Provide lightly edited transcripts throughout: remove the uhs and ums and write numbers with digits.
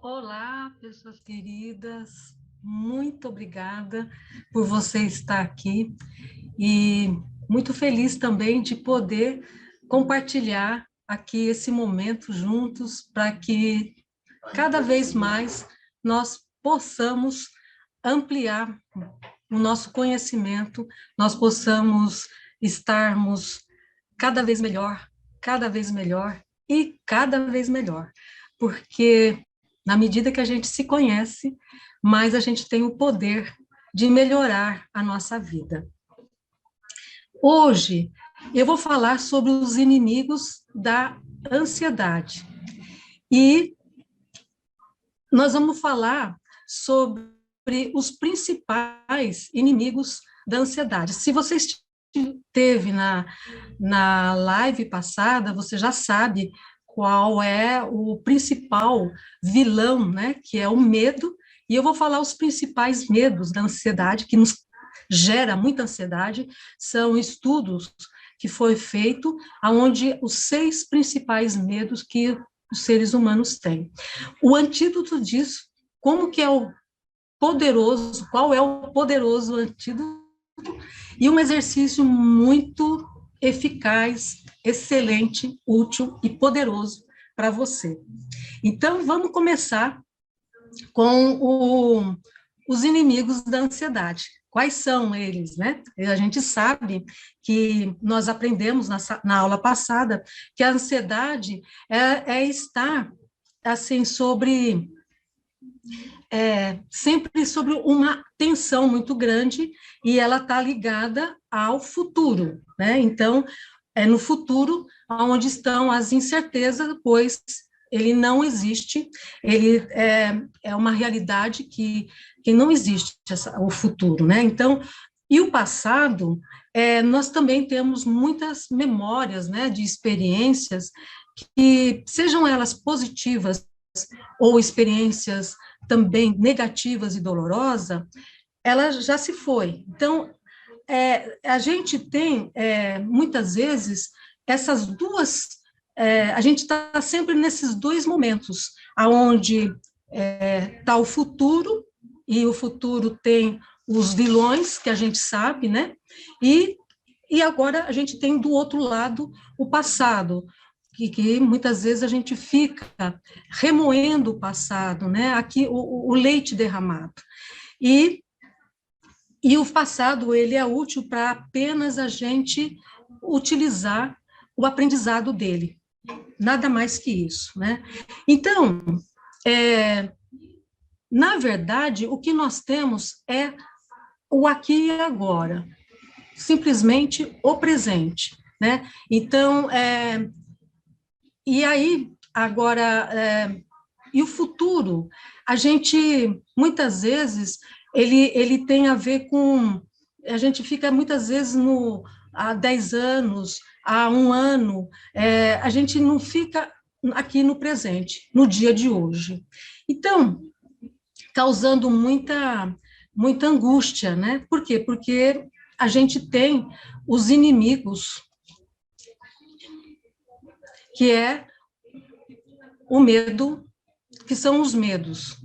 Olá, pessoas queridas, muito obrigada por você estar aqui e muito feliz também de poder compartilhar aqui esse momento juntos para que cada vez mais nós possamos ampliar o nosso conhecimento, nós possamos estarmos cada vez melhor e cada vez melhor, porque na medida que a gente se conhece, mais a gente tem o poder de melhorar a nossa vida. Hoje eu vou falar sobre os inimigos da ansiedade e nós vamos falar sobre os principais inimigos da ansiedade. Se você esteve na live passada, você já sabe qual é o principal vilão, né, que é o medo, e eu vou falar os principais medos da ansiedade, que nos gera muita ansiedade, são estudos que foi feito onde os 6 principais medos que os seres humanos têm. O antídoto disso, como que é o poderoso, qual é o poderoso antídoto, e um exercício muito eficaz, excelente, útil e poderoso para você. Então, vamos começar com os inimigos da ansiedade. Quais são eles, né? A gente sabe que nós aprendemos na aula passada que a ansiedade é estar assim sempre sobre uma tensão muito grande e ela está ligada ao futuro, né? Então, é no futuro onde estão as incertezas, pois ele não existe, ele é uma realidade que não existe o futuro, né? Então, e o passado, nós também temos muitas memórias, né, de experiências que, sejam elas positivas ou experiências também negativas e dolorosas, ela já se foi. Então, a gente tem, muitas vezes, essas duas, a gente está sempre nesses dois momentos, aonde está o futuro, e o futuro tem os vilões, que a gente sabe, né? E agora a gente tem do outro lado o passado, que muitas vezes a gente fica remoendo o passado, né? Aqui o leite derramado. E o passado, ele é útil para apenas a gente utilizar o aprendizado dele, nada mais que isso, né? Então, na verdade, o que nós temos é o aqui e agora, simplesmente o presente, né? Então, e aí, agora, e o futuro, a gente, muitas vezes, ele tem a ver com, a gente fica muitas vezes há 10 anos, há um ano, a gente não fica aqui no presente, no dia de hoje. Então, causando muita angústia, né? Por quê? Porque a gente tem os inimigos, que é o medo, que são os medos,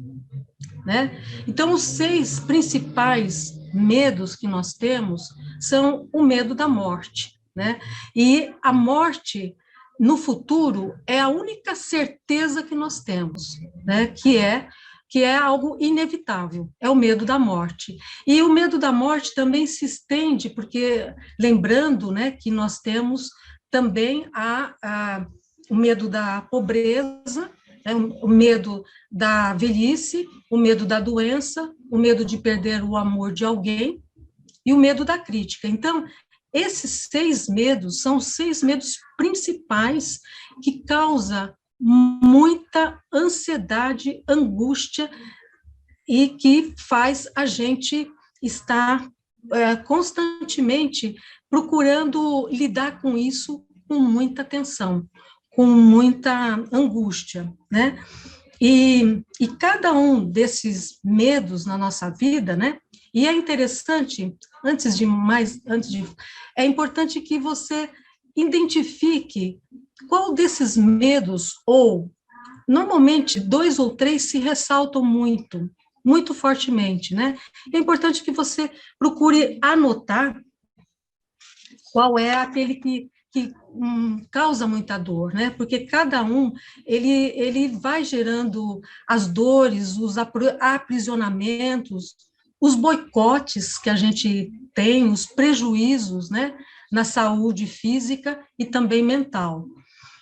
né? Então, os 6 principais medos que nós temos são o medo da morte, né? E a morte no futuro é a única certeza que nós temos, né? Que é algo inevitável, é o medo da morte. E o medo da morte também se estende, porque, lembrando, né, que nós temos também o medo da pobreza, né, o medo da velhice, o medo da doença, o medo de perder o amor de alguém e o medo da crítica. Então, esses 6 medos são os 6 medos principais que causam muita ansiedade, angústia, e que faz a gente estar constantemente procurando lidar com isso com muita atenção, com muita angústia, né? E cada um desses medos na nossa vida, né? E é interessante, é importante que você identifique qual desses medos ou normalmente, 2 ou 3 se ressaltam muito, muito fortemente, né? É importante que você procure anotar qual é aquele que causa muita dor, né? Porque cada um, ele vai gerando as dores, os aprisionamentos, os boicotes que a gente tem, os prejuízos, né? Na saúde física e também mental.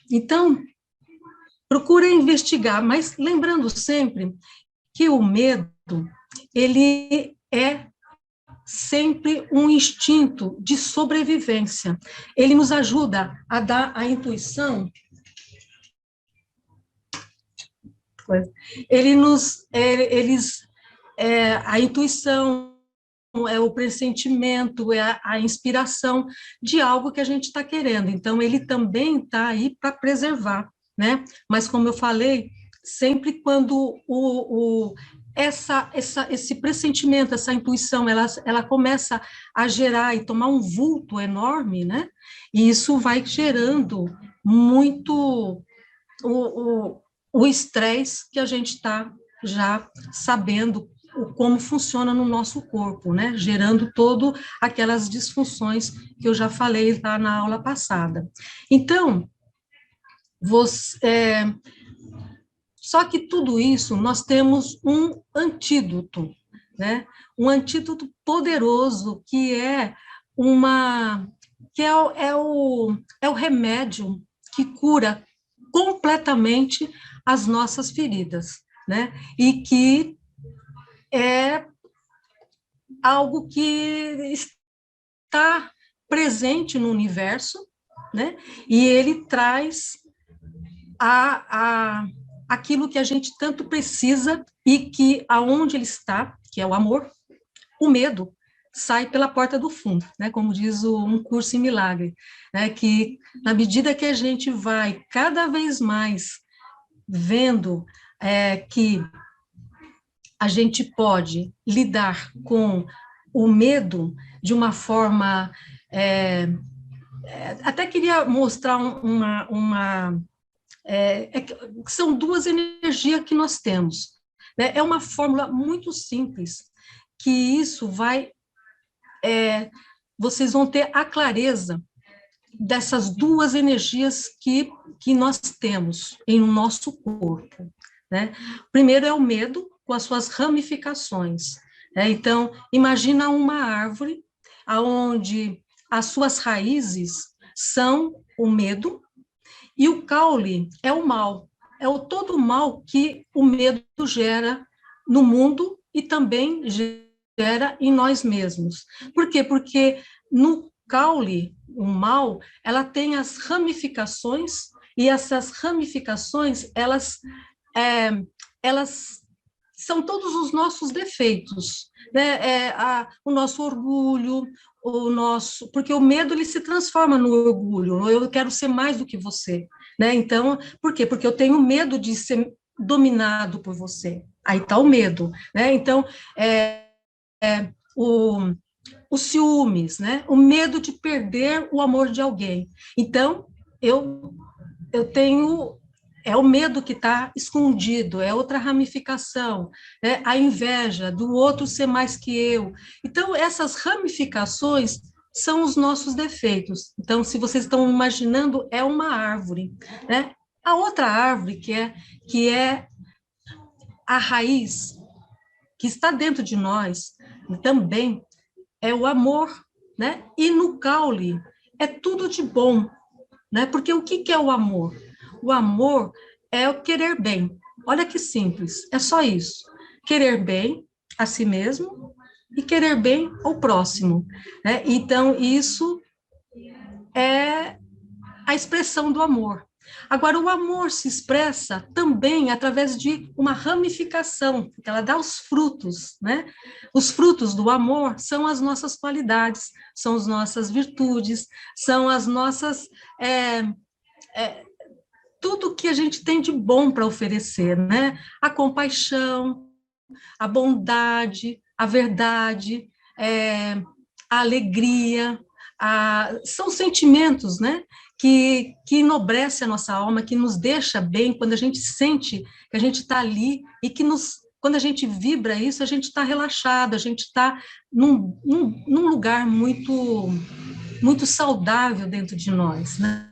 Então, procure investigar, mas lembrando sempre que o medo, ele é sempre um instinto de sobrevivência. Ele nos ajuda a dar a intuição, ele nos, eles, a intuição é o pressentimento, é a inspiração de algo que a gente está querendo. Então, ele também está aí para preservar, né? Mas, como eu falei, sempre quando esse pressentimento, essa intuição, ela começa a gerar e tomar um vulto enorme, né? E isso vai gerando muito o estresse que a gente está já sabendo como funciona no nosso corpo, né? Gerando todo aquelas disfunções que eu já falei lá na aula passada. Então, só que tudo isso nós temos um antídoto, né? Um antídoto poderoso que é o remédio que cura completamente as nossas feridas, né? E que é algo que está presente no universo, né? E ele traz aquilo que a gente tanto precisa e que aonde ele está, que é o amor, o medo sai pela porta do fundo, né? Como diz Um Curso em Milagre, né? Que na medida que a gente vai cada vez mais vendo que a gente pode lidar com o medo de uma forma. Até queria mostrar são duas energias que nós temos. Né? É uma fórmula muito simples, que isso vocês vão ter a clareza dessas duas energias que nós temos em nosso corpo. Né? Primeiro é o medo, com as suas ramificações. Né? Então, imagina uma árvore onde as suas raízes são o medo e o caule é o mal. É todo o mal que o medo gera no mundo e também gera em nós mesmos. Por quê? Porque no caule, o mal, ela tem as ramificações e essas ramificações, elas são todos os nossos defeitos, né? O nosso orgulho, porque o medo ele se transforma no orgulho. Eu quero ser mais do que você, né? Então, por quê? Porque eu tenho medo de ser dominado por você. Aí está o medo, né? Então, os ciúmes, né? O medo de perder o amor de alguém. Então, eu tenho o medo que está escondido, é outra ramificação, né? A inveja do outro ser mais que eu. Então, essas ramificações são os nossos defeitos. Então, se vocês estão imaginando, é uma árvore, né? A outra árvore, que é a raiz, que está dentro de nós, também é o amor, né? E no caule é tudo de bom, né? Porque o que é o amor? O amor é o querer bem. Olha que simples, é só isso. Querer bem a si mesmo e querer bem ao próximo, né? Então, isso é a expressão do amor. Agora, o amor se expressa também através de uma ramificação, que ela dá os frutos, né? Os frutos do amor são as nossas qualidades, são as nossas virtudes, são as nossas tudo que a gente tem de bom para oferecer, né? A compaixão, a bondade, a verdade, a alegria, são sentimentos, né, que enobrece a nossa alma, que nos deixa bem quando a gente sente que a gente está ali e que quando a gente vibra isso, a gente está relaxado, a gente está num lugar muito saudável dentro de nós, né?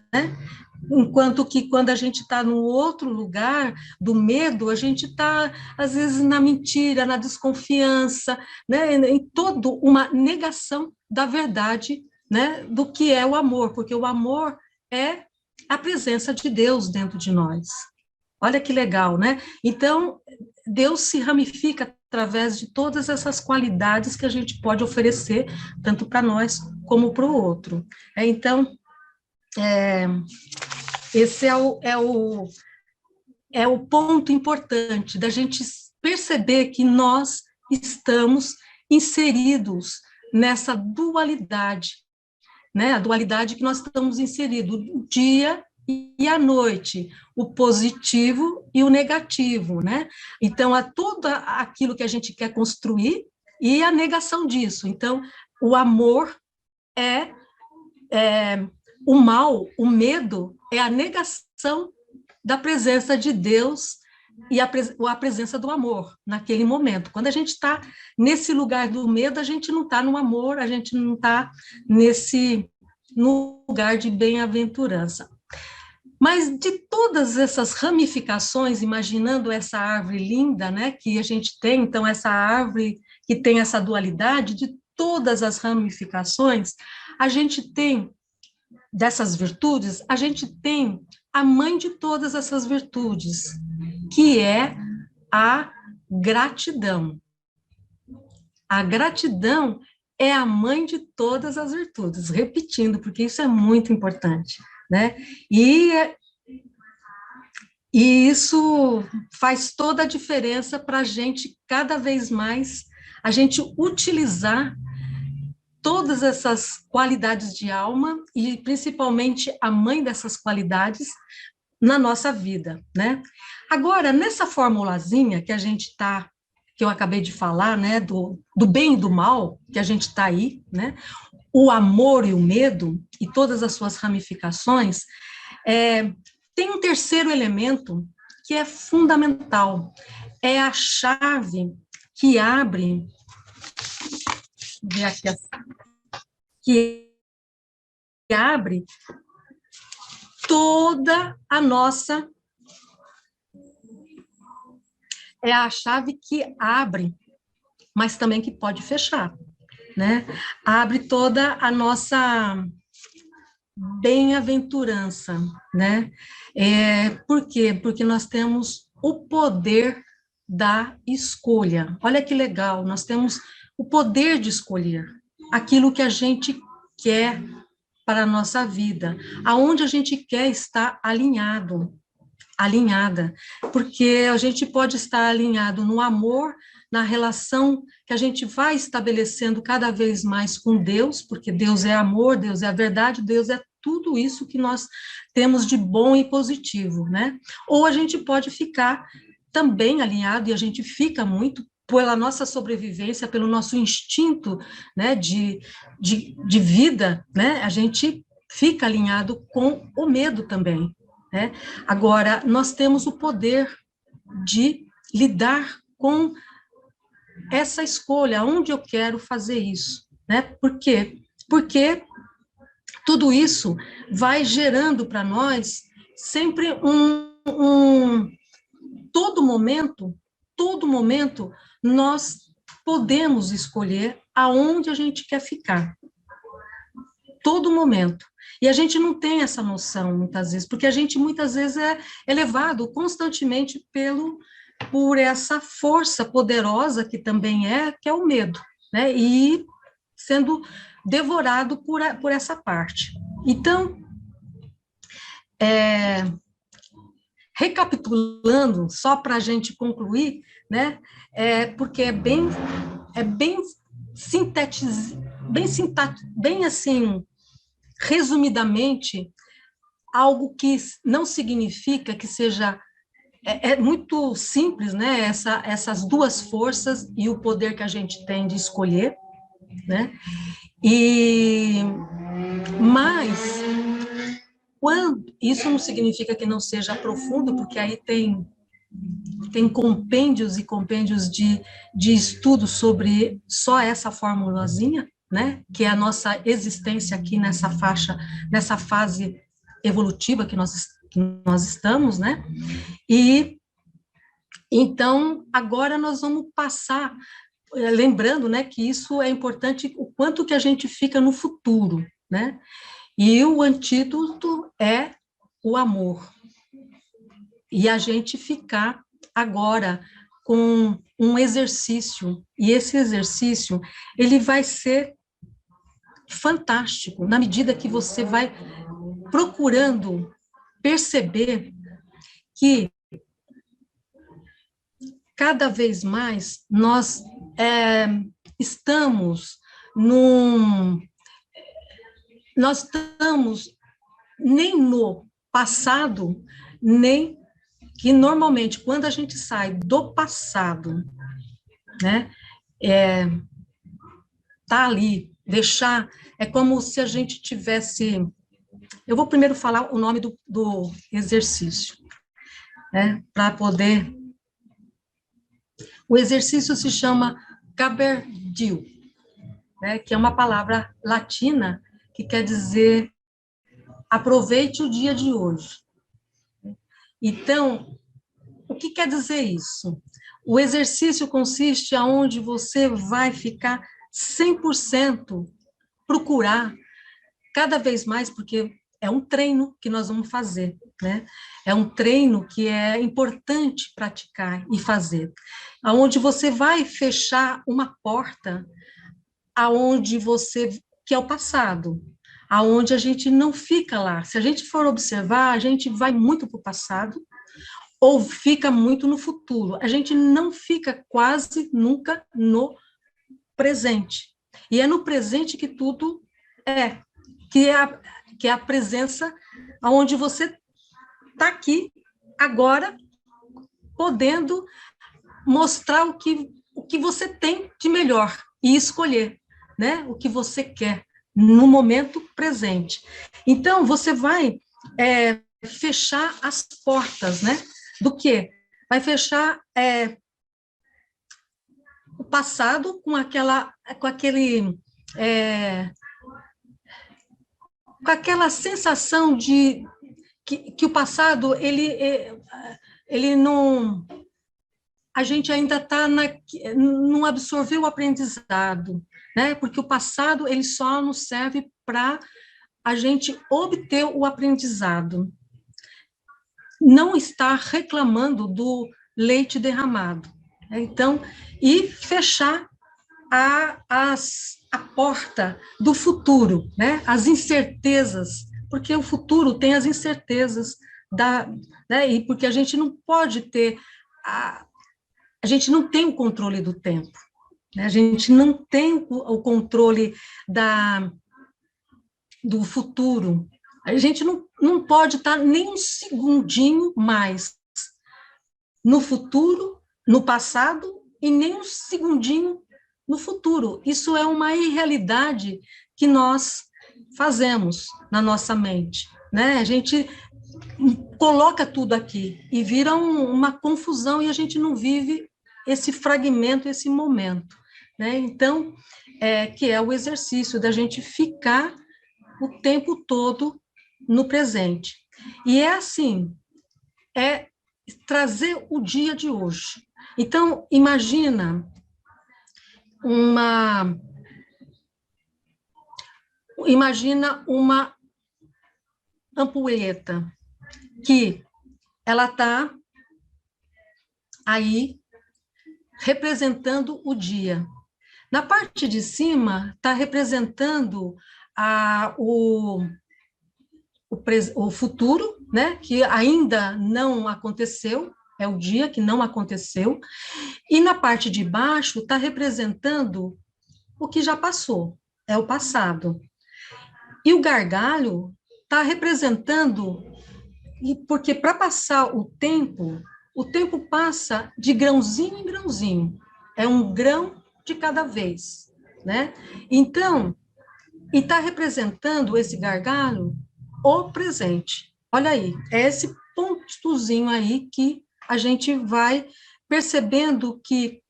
Enquanto que quando a gente está no outro lugar do medo, a gente está, às vezes, na mentira, na desconfiança, né? Em toda uma negação da verdade, né? Do que é o amor, porque o amor é a presença de Deus dentro de nós. Olha que legal, né? Então, Deus se ramifica através de todas essas qualidades que a gente pode oferecer, tanto para nós como para o outro. Então, esse é o ponto importante da gente perceber que nós estamos inseridos nessa dualidade, né? A dualidade que nós estamos inseridos, o dia e a noite, o positivo e o negativo, né? Então, há tudo aquilo que a gente quer construir e a negação disso. Então, o amor é o mal, o medo, é a negação da presença de Deus e a presença do amor naquele momento. Quando a gente está nesse lugar do medo, a gente não está no amor, a gente não está no lugar de bem-aventurança. Mas de todas essas ramificações, imaginando essa árvore linda, né, que a gente tem, então essa árvore que tem essa dualidade, de todas as ramificações, a gente tem dessas virtudes, a gente tem a mãe de todas essas virtudes, que é a gratidão. A gratidão é a mãe de todas as virtudes, repetindo, porque isso é muito importante, né? E isso faz toda a diferença para a gente, cada vez mais, a gente utilizar todas essas qualidades de alma e principalmente a mãe dessas qualidades na nossa vida, né? Agora, nessa formulazinha que a gente está, que eu acabei de falar, né, do bem e do mal, que a gente está aí, né? O amor e o medo e todas as suas ramificações, tem um terceiro elemento que é fundamental, é a chave que abre, ver aqui, que abre toda a nossa, é a chave que abre, mas também que pode fechar, né? Abre toda a nossa bem-aventurança, né? Por quê? Porque nós temos o poder da escolha. Olha que legal, nós temos o poder de escolher aquilo que a gente quer para a nossa vida, aonde a gente quer estar alinhada, porque a gente pode estar alinhado no amor, na relação que a gente vai estabelecendo cada vez mais com Deus, porque Deus é amor, Deus é a verdade, Deus é tudo isso que nós temos de bom e positivo, né? Ou a gente pode ficar também alinhado, e a gente fica muito pela nossa sobrevivência, pelo nosso instinto, né, de vida, né? A gente fica alinhado com o medo também, né? Agora, nós temos o poder de lidar com essa escolha, onde eu quero fazer isso, né? Por quê? Porque tudo isso vai gerando para nós sempre todo momento, nós podemos escolher aonde a gente quer ficar. Todo momento. E a gente não tem essa noção, muitas vezes, porque a gente, muitas vezes, é levado constantemente por essa força poderosa que também que é o medo, né? E sendo devorado por essa parte. Então, recapitulando, só para a gente concluir, né? Porque é bem assim, resumidamente, algo que não significa que seja... É muito simples, né? Essas duas forças e o poder que a gente tem de escolher, né? Mas isso não significa que não seja profundo, porque aí tem compêndios e compêndios de estudos sobre só essa formulazinha, né? Que é a nossa existência aqui nessa fase evolutiva que nós estamos, né? E então agora nós vamos passar, lembrando, né, que isso é importante, o quanto que a gente fica no futuro, né? E o antídoto é o amor. E a gente ficar agora com um exercício, e esse exercício, ele vai ser fantástico, na medida que você vai procurando perceber que cada vez mais nós estamos num... Nós estamos nem no passado, nem que normalmente, quando a gente sai do passado, né, tá ali, deixar, é como se a gente tivesse... Eu vou primeiro falar o nome do exercício, né, para poder... O exercício se chama Gaberdio, né, que é uma palavra latina que quer dizer aproveite o dia de hoje. Então, o que quer dizer isso? O exercício consiste aonde você vai ficar 100% procurar cada vez mais, porque é um treino que nós vamos fazer, né? É um treino que é importante praticar e fazer, aonde você vai fechar uma porta, aonde você, que é o passado, aonde a gente não fica lá. Se a gente for observar, a gente vai muito para o passado, ou fica muito no futuro. A gente não fica quase nunca no presente. E é no presente que tudo é, que é a presença onde você está aqui, agora, podendo mostrar o que você tem de melhor e escolher, né, o que você quer no momento presente. Então, você vai fechar as portas, né, do quê? Vai fechar o passado com aquela sensação de que o passado ele não, a gente ainda não absorveu o aprendizado, né? Porque o passado ele só nos serve para a gente obter o aprendizado. Não estar reclamando do leite derramado. Então, e fechar a porta do futuro, né? As incertezas, porque o futuro tem as incertezas, né? E porque a gente não pode ter, a gente não tem o controle do tempo, né? A gente não tem o controle do futuro. A gente não pode estar nem um segundinho mais no futuro, no passado, e nem um segundinho no futuro. Isso é uma irrealidade que nós fazemos na nossa mente, né? A gente coloca tudo aqui e vira uma confusão e a gente não vive esse fragmento, esse momento, né? Então, que é o exercício da gente ficar o tempo todo no presente. E é assim, trazer o dia de hoje. Então, imagina uma ampulheta que ela está aí representando o dia. Na parte de cima está representando o futuro, né, que ainda não aconteceu, é o dia que não aconteceu, e na parte de baixo está representando o que já passou, é o passado. E o gargalho está representando, porque para passar o tempo passa de grãozinho em grãozinho, é um grão de cada vez. né? Então, e está representando esse gargalo o presente. Olha aí, é esse pontozinho aí que a gente vai percebendo que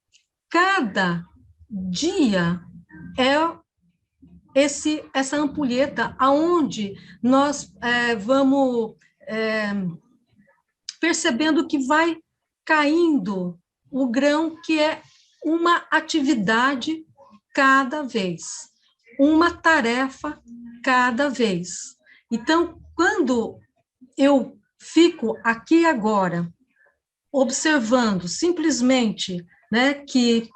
cada dia é essa ampulheta aonde nós vamos percebendo que vai caindo o grão, que é uma atividade cada vez, uma tarefa cada vez. Então, quando eu fico aqui agora, observando simplesmente, né, que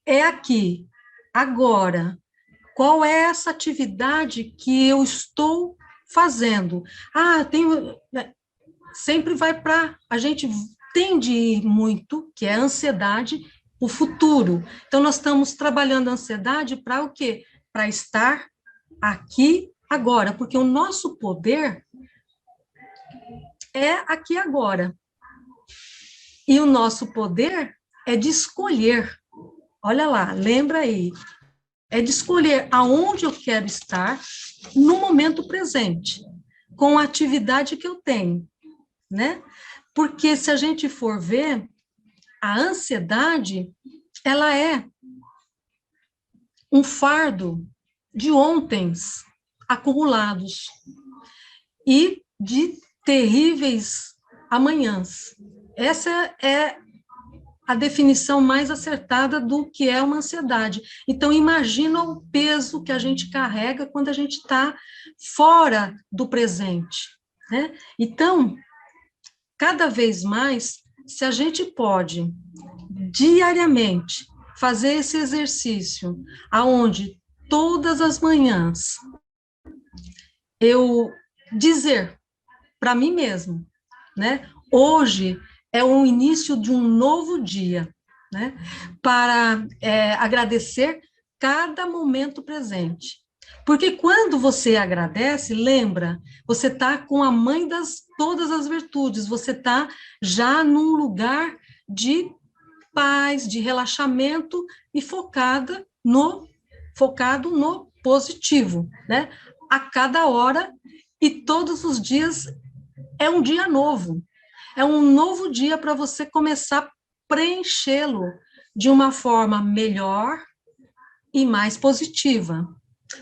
é aqui, agora, qual é essa atividade que eu estou fazendo? Tenho, sempre vai para, a gente tende a ir muito, que é a ansiedade, o futuro. Então, nós estamos trabalhando a ansiedade para o quê? Para estar aqui agora, porque o nosso poder é aqui agora. E o nosso poder é de escolher. Olha lá, lembra aí. É de escolher aonde eu quero estar no momento presente, com a atividade que eu tenho, né? Porque se a gente for ver, a ansiedade, ela é um fardo de ontens acumulados e de terríveis amanhãs. Essa é a definição mais acertada do que é uma ansiedade. Então, imagina o peso que a gente carrega quando a gente está fora do presente, né? Então, cada vez mais, se a gente pode, diariamente, fazer esse exercício, aonde todas as manhãs eu dizer para mim mesmo, né? Hoje é o início de um novo dia, né? Para agradecer cada momento presente. Porque quando você agradece, lembra, você está com a mãe das todas as virtudes, você está já num lugar de paz, de relaxamento e focado no positivo, né? A cada hora e todos os dias é um dia novo. É um novo dia para você começar a preenchê-lo de uma forma melhor e mais positiva.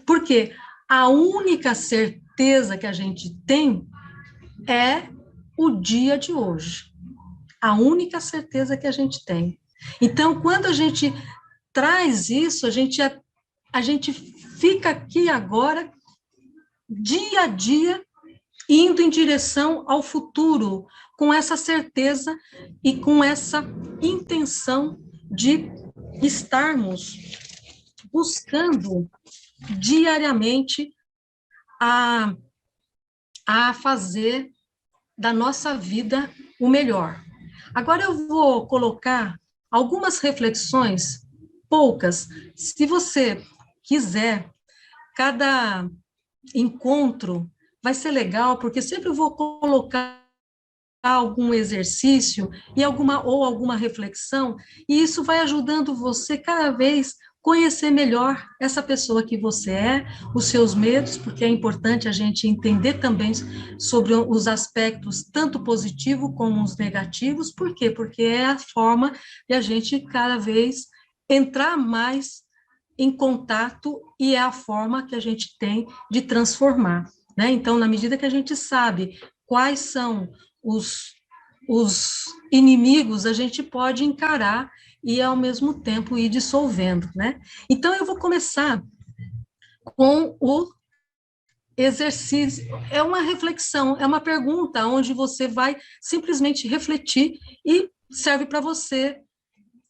Porque a única certeza que a gente tem é o dia de hoje. A única certeza que a gente tem. Então, quando a gente traz isso, a gente fica aqui agora, dia a dia, indo em direção ao futuro, com essa certeza e com essa intenção de estarmos buscando diariamente a, a fazer da nossa vida o melhor. Agora eu vou colocar algumas reflexões, poucas, se você quiser, cada encontro vai ser legal, porque sempre eu vou colocar algum exercício e alguma reflexão, e isso vai ajudando você cada vez conhecer melhor essa pessoa que você é, os seus medos, porque é importante a gente entender também sobre os aspectos tanto positivos como os negativos. Por quê? Porque é a forma de a gente cada vez entrar mais em contato e é a forma que a gente tem de transformar, né? Então, na medida que a gente sabe quais são os inimigos, a gente pode encarar e, ao mesmo tempo, ir dissolvendo, né? Então, eu vou começar com o exercício. É uma reflexão, é uma pergunta, onde você vai simplesmente refletir e serve para você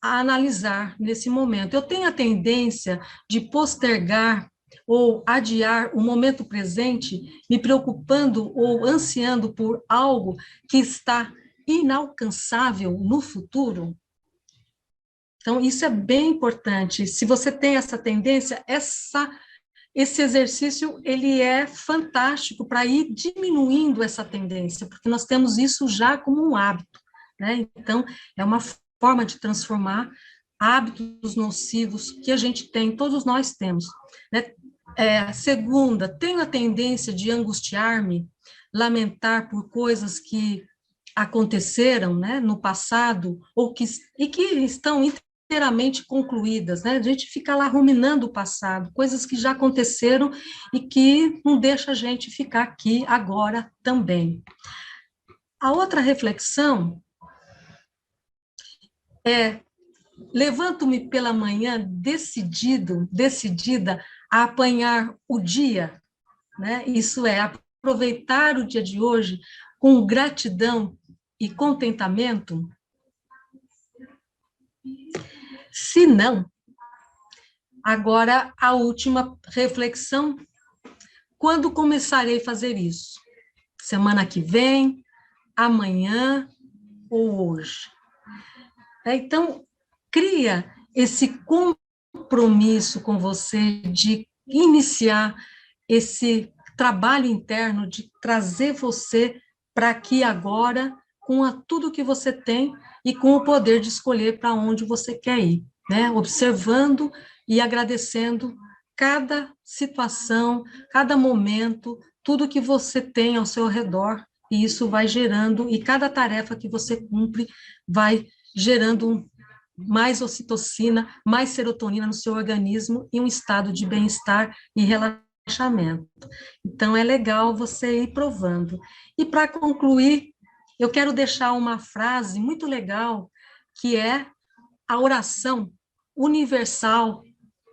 a analisar nesse momento. Eu tenho a tendência de postergar ou adiar o momento presente, me preocupando ou ansiando por algo que está inalcançável no futuro? Então, isso é bem importante. Se você tem essa tendência, esse exercício ele é fantástico para ir diminuindo essa tendência, porque nós temos isso já como um hábito, né? Então, é uma forma de transformar hábitos nocivos que a gente tem, todos nós temos, né? Segunda, tenho a tendência de angustiar-me, lamentar por coisas que aconteceram, né, no passado, e que estão inteiramente concluídas, né? A gente fica lá ruminando o passado, coisas que já aconteceram e que não deixa a gente ficar aqui agora também. A outra reflexão é: levanto-me pela manhã decidida a apanhar o dia, né? Isso é, aproveitar o dia de hoje com gratidão e contentamento. Se não, agora a última reflexão: quando começarei a fazer isso? Semana que vem, amanhã ou hoje? Então, cria esse compromisso com você de iniciar esse trabalho interno, de trazer você para aqui agora, com tudo que você tem e com o poder de escolher para onde você quer ir, né? Observando e agradecendo cada situação, cada momento, tudo que você tem ao seu redor, e isso vai gerando, e cada tarefa que você cumpre vai gerando mais ocitocina, mais serotonina no seu organismo e um estado de bem-estar e relaxamento. Então, é legal você ir provando. E, para concluir, eu quero deixar uma frase muito legal, que é a oração universal,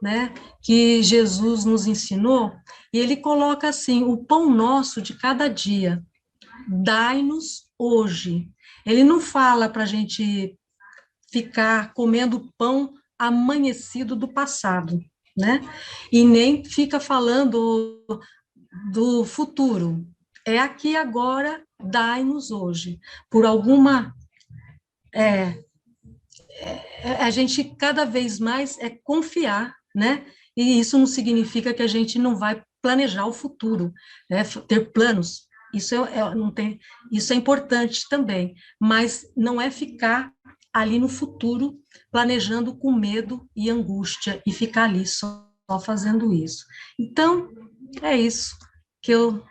né, que Jesus nos ensinou, e ele coloca assim: o pão nosso de cada dia, dai-nos hoje. Ele não fala para a gente ficar comendo pão amanhecido do passado, né? E nem fica falando do futuro. É aqui agora, dai-nos hoje. Por alguma a gente cada vez mais confiar, né? E isso não significa que a gente não vai planejar o futuro, né? Ter planos. Isso não tem, isso é importante também, mas não é ficar ali no futuro planejando com medo e angústia e ficar ali só fazendo isso. Então, é isso que eu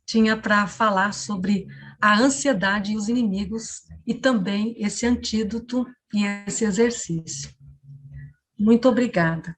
tinha para falar sobre a ansiedade e os inimigos, e também esse antídoto e esse exercício. Muito obrigada.